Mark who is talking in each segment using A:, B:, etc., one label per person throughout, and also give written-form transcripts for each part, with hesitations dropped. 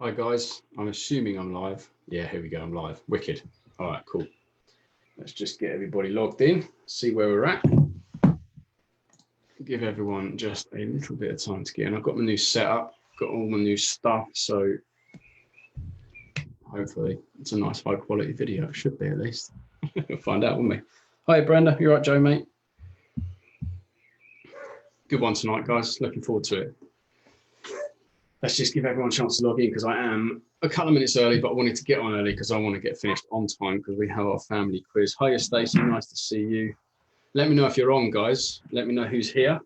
A: Hi guys, I'm assuming I'm live. Yeah, here we go, I'm live. Wicked. All right, cool. Let's just get everybody logged in, see where we're at. Give everyone just a little bit of time to get in. I've got my new setup, got all my new stuff, so hopefully it's a nice high quality video. It should be at least. We'll find out, won't we? Hi Brenda, you all right, Joe, mate? Good one tonight, guys. Looking forward to it. Let's just give everyone a chance to log in because I am a couple of minutes early, but I wanted to get on early because I want to get finished on time because we have our family quiz. Hiya, Stacey. Nice to see you. Let me know if you're on, guys. Let me know who's here.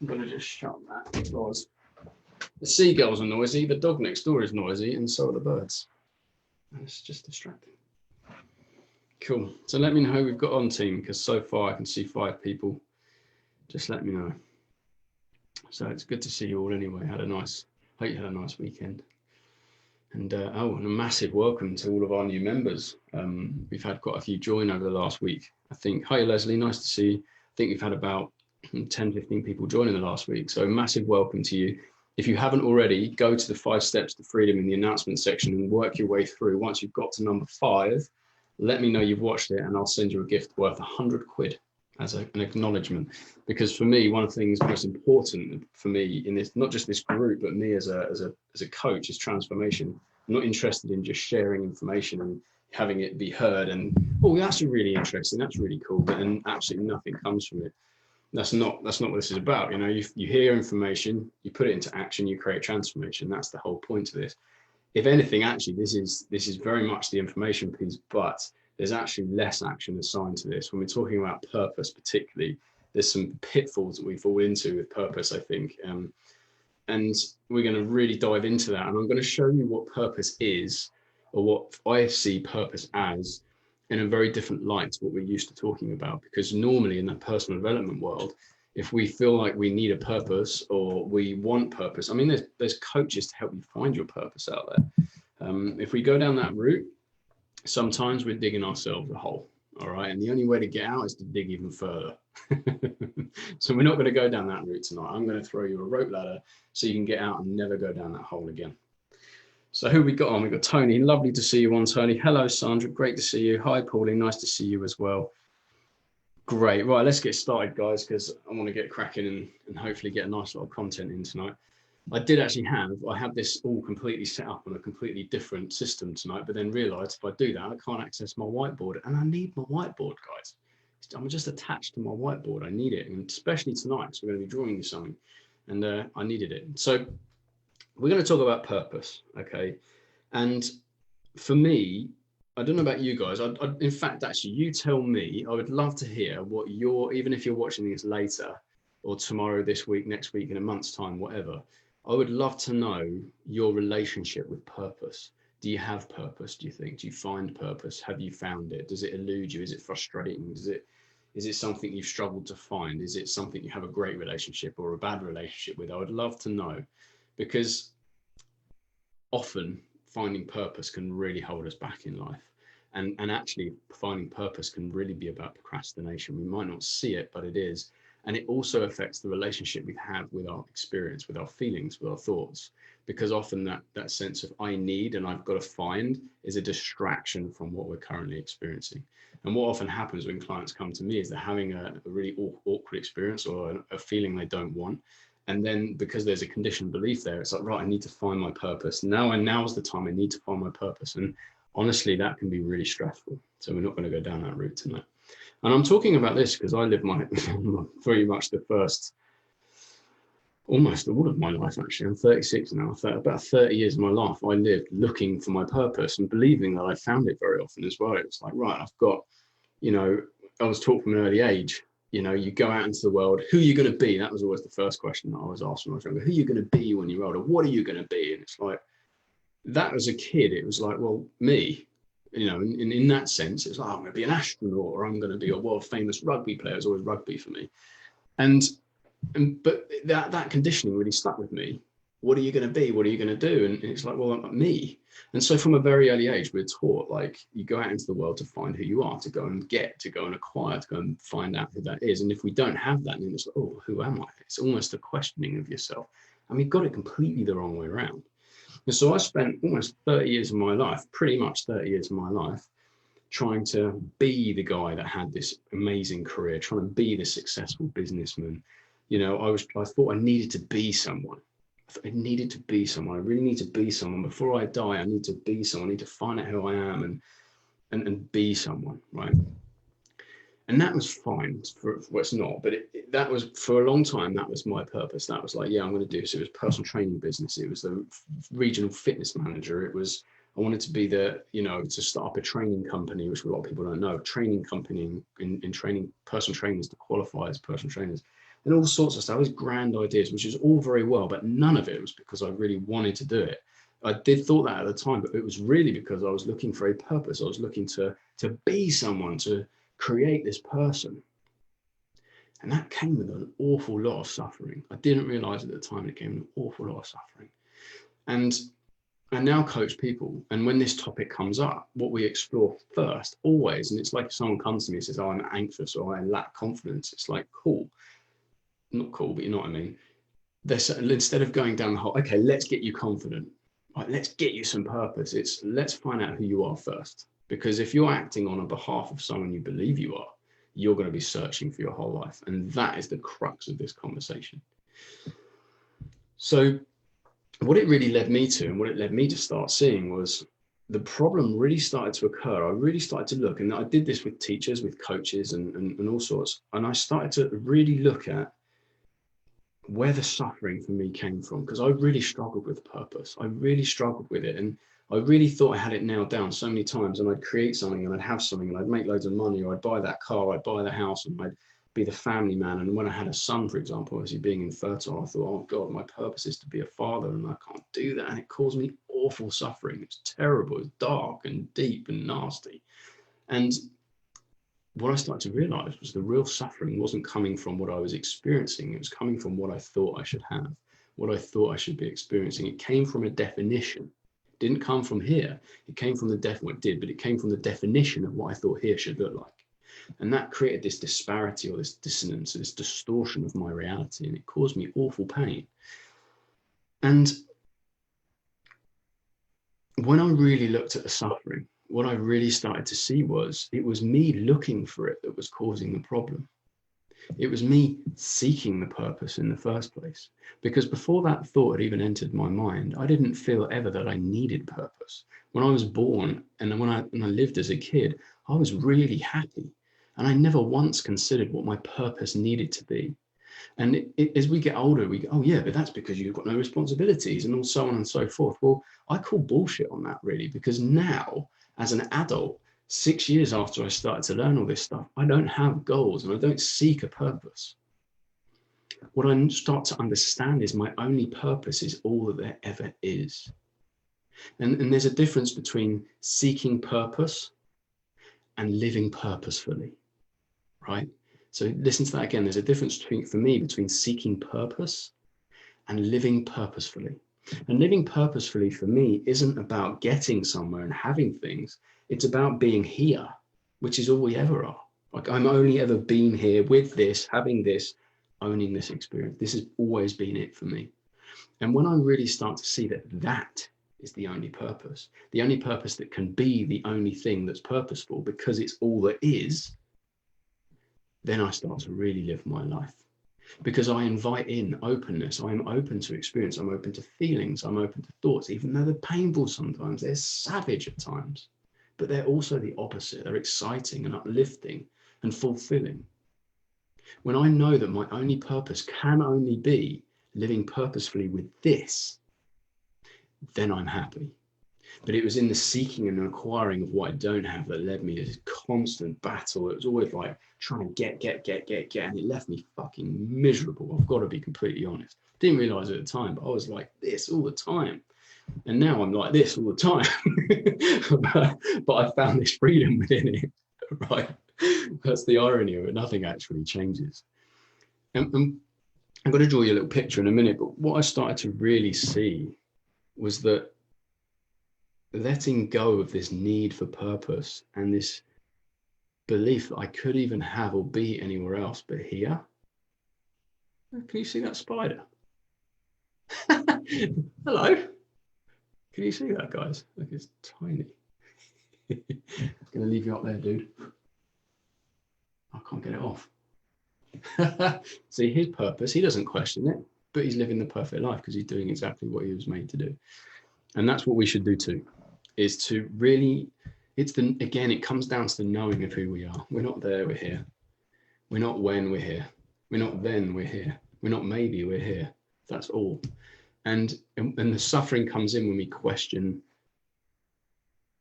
A: I'm going to just shut that because the seagulls are noisy, the dog next door is noisy, and so are the birds. It's just distracting. Cool. So let me know who we've got on team because so far I can see 5 people. Just let me know. So it's good to see you all anyway. Hope you had a nice weekend. And and a massive welcome to all of our new members. We've had quite a few join over the last week. I think, hi Leslie, nice to see you. I think we've had about 10, 15 people join in the last week. So massive welcome to you. If you haven't already, go to the 5 steps to freedom in the announcement section and work your way through. Once you've got to number 5, let me know you've watched it and I'll send you a gift worth 100 quid as an acknowledgement. Because for me, one of the things most important for me in this, not just this group, but me as a coach, is transformation. I'm not interested in just sharing information and having it be heard and, oh, that's really interesting, that's really cool, but then absolutely nothing comes from it. That's not what this is about. You know, you hear information, you put it into action, you create transformation. That's the whole point of this. If anything, actually, this is very much the information piece, but there's actually less action assigned to this. When we're talking about purpose, particularly, there's some pitfalls that we fall into with purpose, I think. And we're going to really dive into that. And I'm going to show you what purpose is, or what I see purpose as, in a very different light to what we're used to talking about. Because normally in the personal development world, if we feel like we need a purpose or we want purpose, I mean, there's coaches to help you find your purpose out there. If we go down that route, sometimes we're digging ourselves a hole. All right. And the only way to get out is to dig even further. So we're not going to go down that route tonight. I'm going to throw you a rope ladder so you can get out and never go down that hole again. So who we got on? We got Tony. Lovely to see you on, Tony. Hello, Sandra. Great to see you. Hi, Pauline. Nice to see you as well. Great. Right, let's get started, guys, because I want to get cracking and hopefully get a nice lot of content in tonight. I had this all completely set up on a completely different system tonight, but then realized if I do that, I can't access my whiteboard, and I need my whiteboard, guys. I'm just attached to my whiteboard. I need it, and especially tonight, because we're going to be drawing something, and I needed it. So we're going to talk about purpose, okay? And for me, I don't know about you guys. In fact, actually, you tell me. I would love to hear what even if you're watching this later, or tomorrow, this week, next week, in a month's time, whatever. I would love to know your relationship with purpose. Do you have purpose, do you think? Do you find purpose? Have you found it? Does it elude you? Is it frustrating? Is it something you've struggled to find? Is it something you have a great relationship or a bad relationship with? I would love to know, because often finding purpose can really hold us back in life. And actually finding purpose can really be about procrastination. We might not see it, but it is. And it also affects the relationship we have with our experience, with our feelings, with our thoughts, because often that sense of I need and I've got to find is a distraction from what we're currently experiencing. And what often happens when clients come to me is they're having a really awkward experience or a feeling they don't want. And then because there's a conditioned belief there, it's like, right, I need to find my purpose. Now's the time I need to find my purpose. And honestly, that can be really stressful. So we're not going to go down that route tonight. And I'm talking about this because I lived my very much the first, almost all of my life, actually. I'm 36 now. About 30 years of my life, I lived looking for my purpose and believing that I found it very often as well. It's like, right, I've got, I was taught from an early age, you go out into the world, who are you going to be? That was always the first question that I was asked when I was younger. Who are you going to be when you're older? What are you going to be? And it's like, that as a kid, it was like, well, me. In that sense, it's like, I'm going to be an astronaut or I'm going to be a world famous rugby player. It's always rugby for me. But that conditioning really stuck with me. What are you going to be? What are you going to do? And it's like, well, me. And so from a very early age, we're taught, like, you go out into the world to find who you are, to go and acquire, to go and find out who that is. And if we don't have that, then it's like, oh, who am I? It's almost a questioning of yourself. And we've got it completely the wrong way around. And so I spent almost 30 years of my life, pretty much 30 years of my life, trying to be the guy that had this amazing career, trying to be the successful businessman. You know, I thought I needed to be someone. I needed to be someone. I really need to be someone. Before I die, I need to be someone. I need to find out who I am and be someone, right? And that was fine for it's not, but that was for a long time. That was my purpose. That was like, yeah, I'm going to do. So it was personal training business. It was the regional fitness manager. It was, I wanted to be to start up a training company, which a lot of people don't know, training company in training personal trainers to qualify as personal trainers, and all sorts of stuff. It was grand ideas, which is all very well, but none of it was because I really wanted to do it. I did thought that at the time, but it was really because I was looking for a purpose. I was looking to be someone, to create this person. And that came with an awful lot of suffering. I didn't realize at the time it came with an awful lot of suffering. And I now coach people. And when this topic comes up, what we explore first, always, and it's like if someone comes to me and says, oh, I'm anxious or I lack confidence, it's like, cool. Not cool, but you know what I mean? Instead of going down the whole, okay, let's get you confident. Right, let's get you some purpose. It's let's find out who you are first. Because if you're acting on behalf of someone you believe you are, you're going to be searching for your whole life. And that is the crux of this conversation. So what it really led me to, and what it led me to start seeing, was the problem really started to occur. I really started to look, and I did this with teachers, with coaches and all sorts. And I started to really look at where the suffering for me came from, because I really struggled with purpose. I really struggled with it. And I really thought I had it nailed down so many times, and I'd create something and I'd have something and I'd make loads of money, or I'd buy that car, I'd buy the house, and I'd be the family man. And when I had a son, for example, obviously being infertile, I thought, oh God, my purpose is to be a father and I can't do that. And it caused me awful suffering. It was terrible. It was dark and deep and nasty. And what I started to realize was the real suffering wasn't coming from what I was experiencing. It was coming from what I thought I should have, what I thought I should be experiencing. It came from a definition. It didn't come from here. It came from it came from the definition of what I thought here should look like. And that created this disparity, or this dissonance, this distortion of my reality. And it caused me awful pain. And when I really looked at the suffering, what I really started to see was it was me looking for it that was causing the problem. It was me seeking the purpose in the first place. Because before that thought had even entered my mind, I didn't feel ever that I needed purpose. When I was born and when I lived as a kid, I was really happy. And I never once considered what my purpose needed to be. And as we get older, we go, oh yeah, but that's because you've got no responsibilities and so on and so forth. Well, I call bullshit on that, really, because now, as an adult, 6 years after I started to learn all this stuff, I don't have goals and I don't seek a purpose. What I start to understand is my only purpose is all that there ever is. And there's a difference between seeking purpose and living purposefully, right? So listen to that again. There's a difference between seeking purpose and living purposefully. And living purposefully for me isn't about getting somewhere and having things. It's about being here, which is all we ever are. Like I'm only ever been here with this, having this, owning this experience. This has always been it for me. And when I really start to see that that is the only purpose that can be the only thing that's purposeful because it's all that is, then I start to really live my life. Because I invite in openness. I'm open to experience. I'm open to feelings. I'm open to thoughts, even though they're painful sometimes. They're savage at times, but they're also the opposite. They're exciting and uplifting and fulfilling. When I know that my only purpose can only be living purposefully with this, then I'm happy. But it was in the seeking and acquiring of what I don't have that led me to this constant battle. It was always like trying to get, and it left me fucking miserable. I've got to be completely honest. Didn't realize at the time, but I was like this all the time. And now I'm like this all the time. but I found this freedom within it, right? That's the irony of it. Nothing actually changes. And I'm going to draw you a little picture in a minute, but what I started to really see was that letting go of this need for purpose and this belief that I could even have or be anywhere else but here. Can you see that spider? Hello. Can you see that, guys? Look, it's tiny. Gonna leave you up there, dude. I can't get it off. See, his purpose, he doesn't question it, but he's living the perfect life because he's doing exactly what he was made to do. And that's what we should do too, is to really, again, it comes down to the knowing of who we are. We're not there, we're here. We're not when, we're here. We're not then, we're here. We're not maybe, we're here. That's all. And the suffering comes in when we question,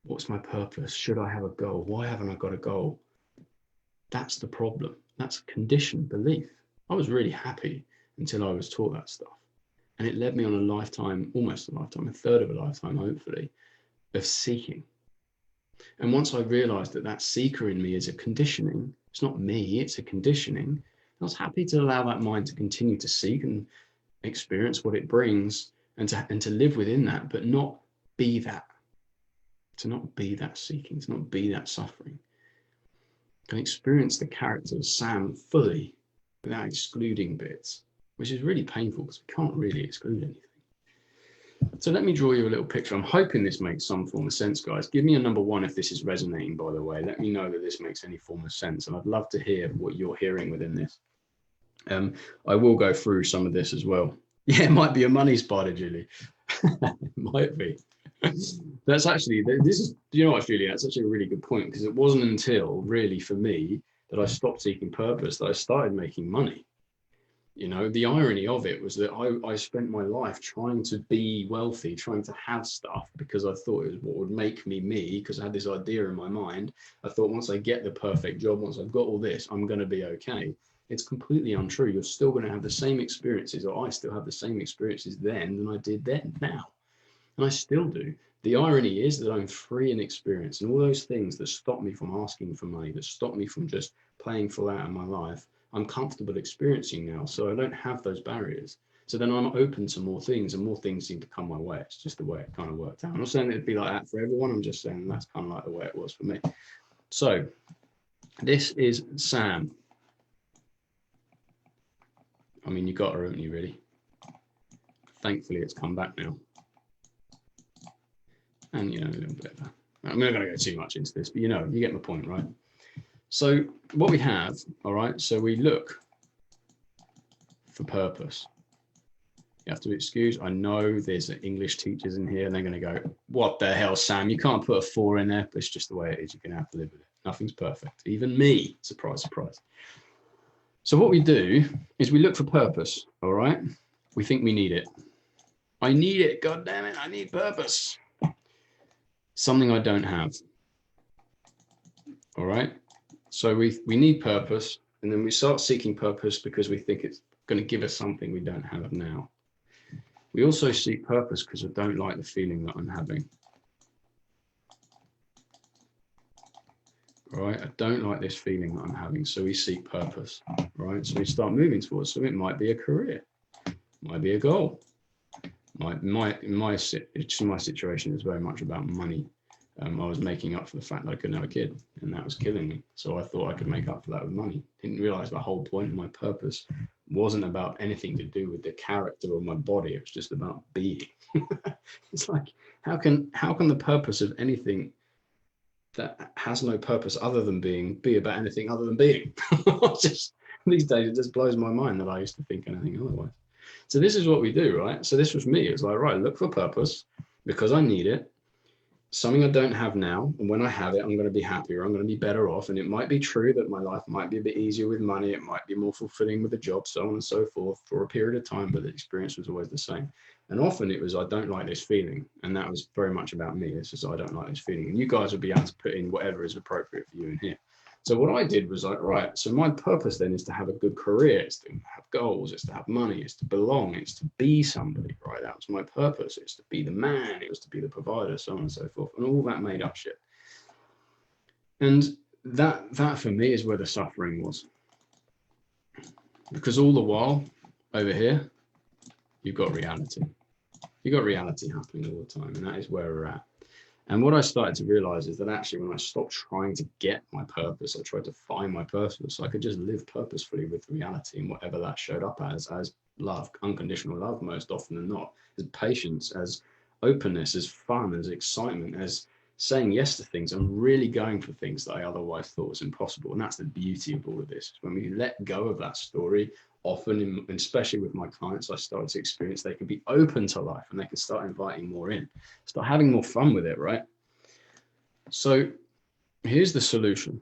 A: what's my purpose? Should I have a goal? Why haven't I got a goal? That's the problem. That's conditioned belief. I was really happy until I was taught that stuff. And it led me on a lifetime, almost a lifetime, a third of a lifetime, hopefully, of seeking. And once I realized that seeker in me is a conditioning, it's not me, it's a conditioning, I was happy to allow that mind to continue to seek and experience what it brings and to live within that, but not be that. To not be that seeking, to not be that suffering. Can experience the character of Sam fully without excluding bits, which is really painful because we can't really exclude anything. So let me draw you a little picture. I'm hoping this makes some form of sense, guys. Give me a number 1 if this is resonating, by the way. Let me know that this makes any form of sense. And I'd love to hear what you're hearing within this. I will go through some of this as well. Yeah, it might be a money spider, Julie. It might be. That's actually, this is, you know what, Julie, that's actually a really good point, because it wasn't until really for me that I stopped seeking purpose that I started making money. You know, the irony of it was that I spent my life trying to be wealthy, trying to have stuff because I thought it was what would make me me, because I had this idea in my mind. I thought once I get the perfect job, once I've got all this, I'm going to be okay. It's completely untrue. You're still going to have the same experiences, or I still have the same experiences then than I did then now. And I still do. The irony is that I'm free in experience, and all those things that stop me from asking for money, that stop me from just playing full out in my life, I'm comfortable experiencing now. So I don't have those barriers. So then I'm open to more things, and more things seem to come my way. It's just the way it kind of worked out. I'm not saying it'd be like that for everyone. I'm just saying that's kind of like the way it was for me. So this is Sam. I mean, you got her, haven't you, really? Thankfully, it's come back now. And, you know, a little bit of that. I'm not going to go too much into this, but you know, you get my point, right? So what we have, all right, so we look for purpose. You have to excuse, I know there's English teachers in here and they're going to go, what the hell, Sam? You can't put a 4 in there, but it's just the way it is. You're going to have to live with it. Nothing's perfect. Even me, surprise, surprise. So what we do is we look for purpose, all right? We think we need it. I need it, God damn it, I need purpose. Something I don't have. All right. So we need purpose, and then we start seeking purpose because we think it's going to give us something we don't have now. We also seek purpose because I don't like the feeling that I'm having. All right. I don't like this feeling that I'm having. So we seek purpose. Right. So we start moving towards. So it might be a career, might be a goal. My situation is very much about money. I was making up for the fact that I couldn't have a kid, and that was killing me. So I thought I could make up for that with money. Didn't realize the whole point of my purpose wasn't about anything to do with the character or my body. It was just about being. It's like, how can the purpose of anything that has no purpose other than being be about anything other than being? Just these days, it just blows my mind that I used to think anything otherwise. So this is what we do, right? So this was me. It was like, right, look for purpose because I need it. Something I don't have now. And when I have it, I'm going to be happier. I'm going to be better off. And it might be true that my life might be a bit easier with money. It might be more fulfilling with a job, so on and so forth for a period of time. But the experience was always the same. And often it was, I don't like this feeling. And that was very much about me. It's just, I don't like this feeling. And you guys will be able to put in whatever is appropriate for you in here. So what I did was like, right, so my purpose then is to have a good career, it's to have goals, it's to have money, it's to belong, it's to be somebody, right? That was my purpose. It's to be the man, it was to be the provider, so on and so forth, and all that made up shit. And that for me is where the suffering was. Because all the while over here, you've got reality. You've got reality happening all the time, and that is where we're at. And what I started to realize is that actually when I stopped trying to get my purpose, I tried to find my purpose, so I could just live purposefully with reality and whatever that showed up as love, unconditional love most often than not, as patience, as openness, as fun, as excitement, as saying yes to things and really going for things that I otherwise thought was impossible. And that's the beauty of all of this. When we let go of that story, often, especially with my clients, I started to experience they can be open to life and they can start inviting more in, start having more fun with it, right? So here's the solution.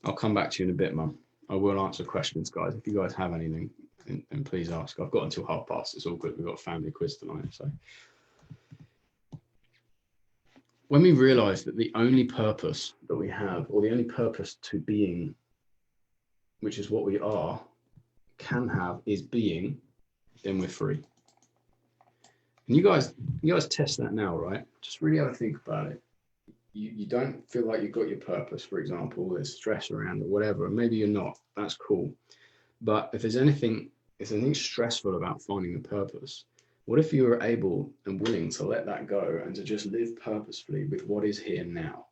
A: I'll come back to you in a bit, Mum. I will answer questions, guys. If you guys have anything, then please ask. I've got until 1:30. It's all good. We've got a family quiz tonight. So when we realize that the only purpose that we have, or the only purpose to being, which is what we are, can have, is being, then we're free. And you guys test that now, right? Just really have a think about it. You don't feel like you've got your purpose, for example, there's stress around or whatever, and maybe you're not, that's cool. But if there's anything stressful about finding a purpose, what if you were able and willing to let that go and to just live purposefully with what is here now?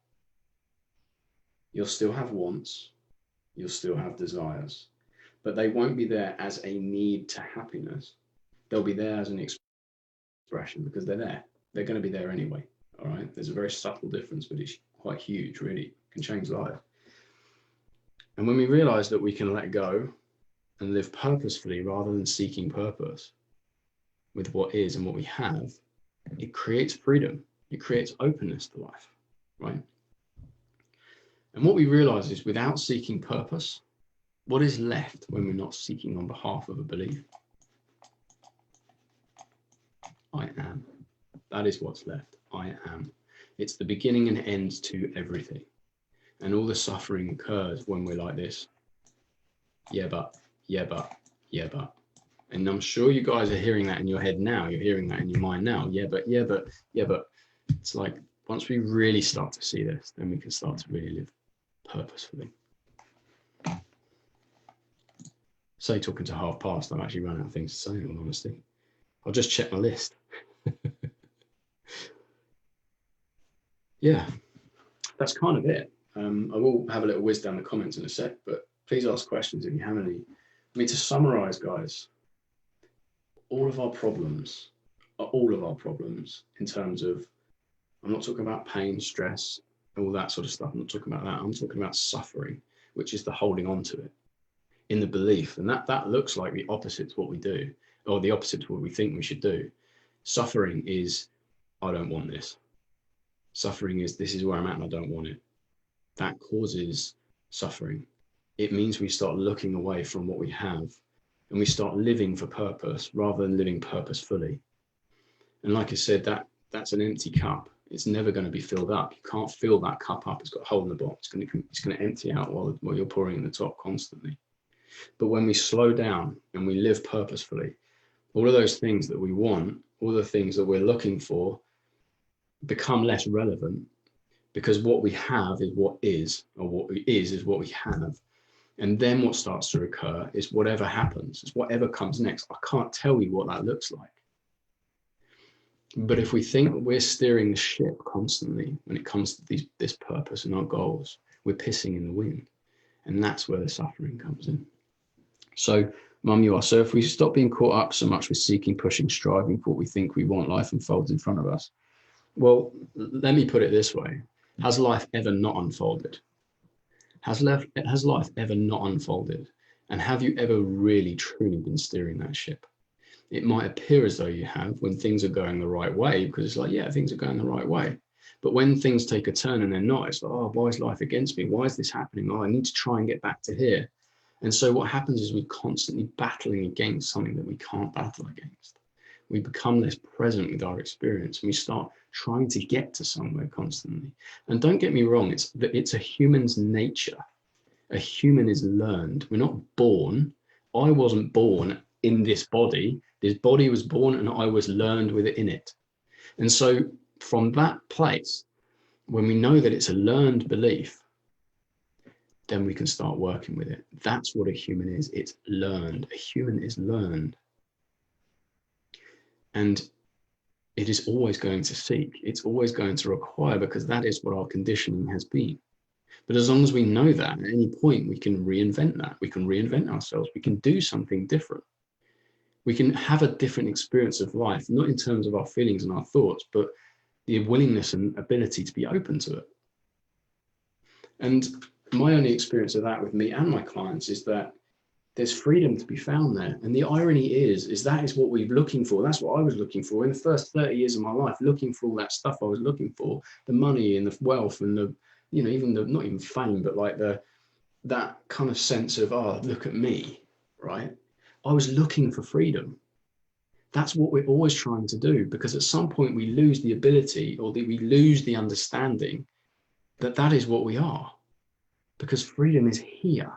A: You'll still have wants, you'll still have desires, but they won't be there as a need to happiness. They'll be there as an expression because they're there. They're going to be there anyway. All right. There's a very subtle difference, but it's quite huge, really. It can change life. And when we realize that we can let go and live purposefully rather than seeking purpose with what is and what we have, it creates freedom. It creates openness to life, right? And what we realize is without seeking purpose, what is left when we're not seeking on behalf of a belief? I am. That is what's left. I am. It's the beginning and end to everything. And all the suffering occurs when we're like this. Yeah, but. And I'm sure you guys are hearing that in your head now. You're hearing that in your mind now. Yeah, but. It's like once we really start to see this, then we can start to really live purposefully. Say talking to 1:30, I've actually run out of things to say, in all honesty. I'll just check my list. Yeah, that's kind of it. I will have a little whiz down the comments in a sec, but please ask questions if you have any. I mean, to summarize, guys, all of our problems in terms of, I'm not talking about pain, stress, all that sort of stuff. I'm not talking about that. I'm talking about suffering, which is the holding on to it in the belief. And that looks like the opposite to what we do, or the opposite to what we think we should do. Suffering is, I don't want this. Suffering is, this is where I'm at and I don't want it. That causes suffering. It means we start looking away from what we have and we start living for purpose rather than living purposefully. And like I said, that's an empty cup. It's never going to be filled up. You can't fill that cup up. It's got a hole in the bottom. It's going to empty out while you're pouring in the top constantly. But when we slow down and we live purposefully, all of those things that we want, all the things that we're looking for, become less relevant, because what we have is what is, or what is what we have. And then what starts to occur is whatever happens, it's whatever comes next. I can't tell you what that looks like. But if we think that we're steering the ship constantly when it comes to this purpose and our goals, we're pissing in the wind. And that's where the suffering comes in. So, Mum, you are. So if we stop being caught up so much with seeking, pushing, striving for what we think we want, life unfolds in front of us. Well, let me put it this way. Has life ever not unfolded? Has life ever not unfolded? And have you ever really, truly been steering that ship? It might appear as though you have when things are going the right way, because it's like, yeah, things are going the right way. But when things take a turn and they're not, it's like, oh, why is life against me? Why is this happening? Oh, I need to try and get back to here. And so what happens is we're constantly battling against something that we can't battle against. We become less present with our experience and we start trying to get to somewhere constantly. And don't get me wrong, it's a human's nature. A human is learned. We're not born. I wasn't born in this body. This body was born and I was learned within it. And so from that place, when we know that it's a learned belief, then we can start working with it. That's what a human is. It's learned. A human is learned. And it is always going to seek. It's always going to require, because that is what our conditioning has been. But as long as we know that, at any point, we can reinvent that. We can reinvent ourselves. We can do something different. We can have a different experience of life, not in terms of our feelings and our thoughts, but the willingness and ability to be open to it. And my only experience of that with me and my clients is that there's freedom to be found there. And the irony is that is what we're looking for. That's what I was looking for in the first 30 years of my life, looking for all that stuff I was looking for, the money and the wealth and the, you know, even the, not even fame, but like that kind of sense of, oh, look at me, right? I was looking for freedom. That's what we're always trying to do, because at some point we lose the ability, or we lose the understanding that that is what we are, because freedom is here.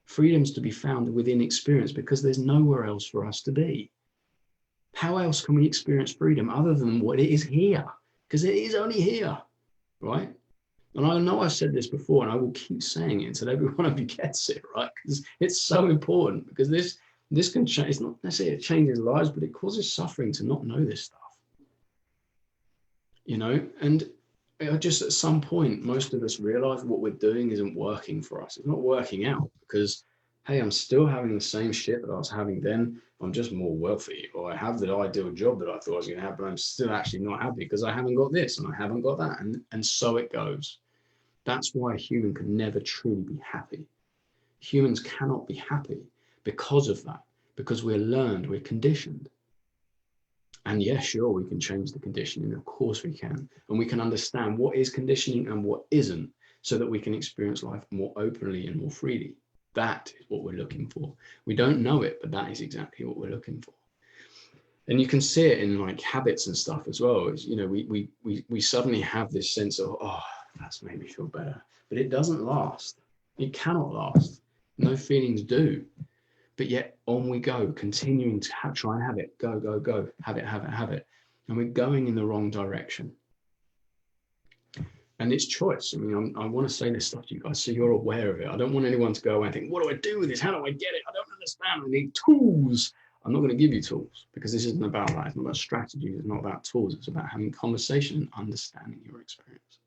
A: Freedom's to be found within experience, because there's nowhere else for us to be. How else can we experience freedom other than what it is here? Because it is only here, right? And I know I've said this before, and I will keep saying it until every one of you gets it, right? Because it's so important, because this can change. It's not necessarily it changes lives, but it causes suffering to not know this stuff, you know. And just at some point, most of us realize what we're doing isn't working for us. It's not working out, because, hey, I'm still having the same shit that I was having then. I'm just more wealthy, or I have the ideal job that I thought I was going to have, but I'm still actually not happy because I haven't got this and I haven't got that. And so it goes. That's why a human can never truly be happy. Humans cannot be happy because of that, because we're learned, we're conditioned. And yes, sure, we can change the conditioning. Of course we can. And we can understand what is conditioning and what isn't, so that we can experience life more openly and more freely. That is what we're looking for. We don't know it, but that is exactly what we're looking for. And you can see it in like habits and stuff as well. As, you know, we suddenly have this sense of, oh, that's made me feel better. But it doesn't last. It cannot last. No feelings do. But yet on we go, continuing to try and have it, go, have it. And we're going in the wrong direction. And it's choice. I mean, I want to say this stuff to you guys so you're aware of it. I don't want anyone to go away and think, what do I do with this? How do I get it? I don't understand. I need tools. I'm not going to give you tools, because this isn't about that. It's not about strategy. It's not about tools. It's about having conversation and understanding your experience.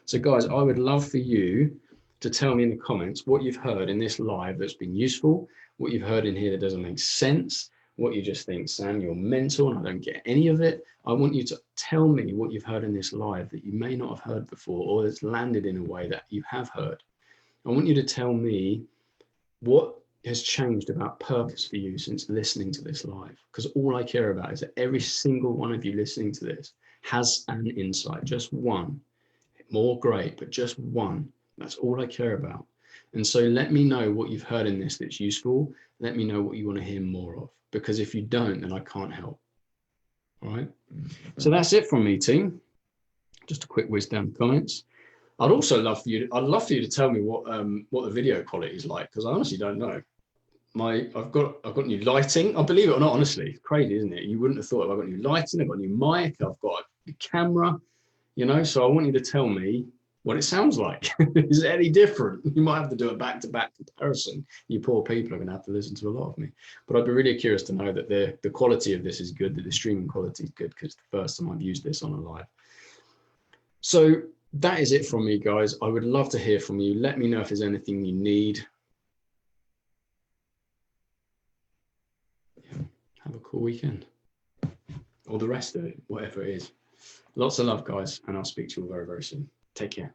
A: So guys, I would love for you to tell me in the comments what you've heard in this live that's been useful, what you've heard in here that doesn't make sense, what you just think, Sam, you're mental and I don't get any of it. I want you to tell me what you've heard in this live that you may not have heard before, or that's landed in a way that you have heard. I want you to tell me what has changed about purpose for you since listening to this live, because all I care about is that every single one of you listening to this has an insight, just one. More great, but just one. That's all I care about. And so let me know what you've heard in this that's useful. Let me know what you want to hear more of, because if you don't, then I can't help. All right. So that's it from me, team. Just a quick whiz down the comments. I'd also love for you to tell me what the video quality is like, because I honestly don't know. I've got new lighting. I believe it or not, honestly, it's crazy, isn't it? You wouldn't have thought. I've got new lighting. I've got a new mic. I've got a camera. You know, so I want you to tell me what it sounds like. Is it any different? You might have to do a back-to-back comparison. You poor people are going to have to listen to a lot of me. But I'd be really curious to know that the quality of this is good, that the streaming quality is good, because the first time I've used this on a live. So that is it from me, guys. I would love to hear from you. Let me know if there's anything you need. Yeah, have a cool weekend. Or the rest of it, whatever it is. Lots of love, guys, and I'll speak to you all very, very soon. Take care.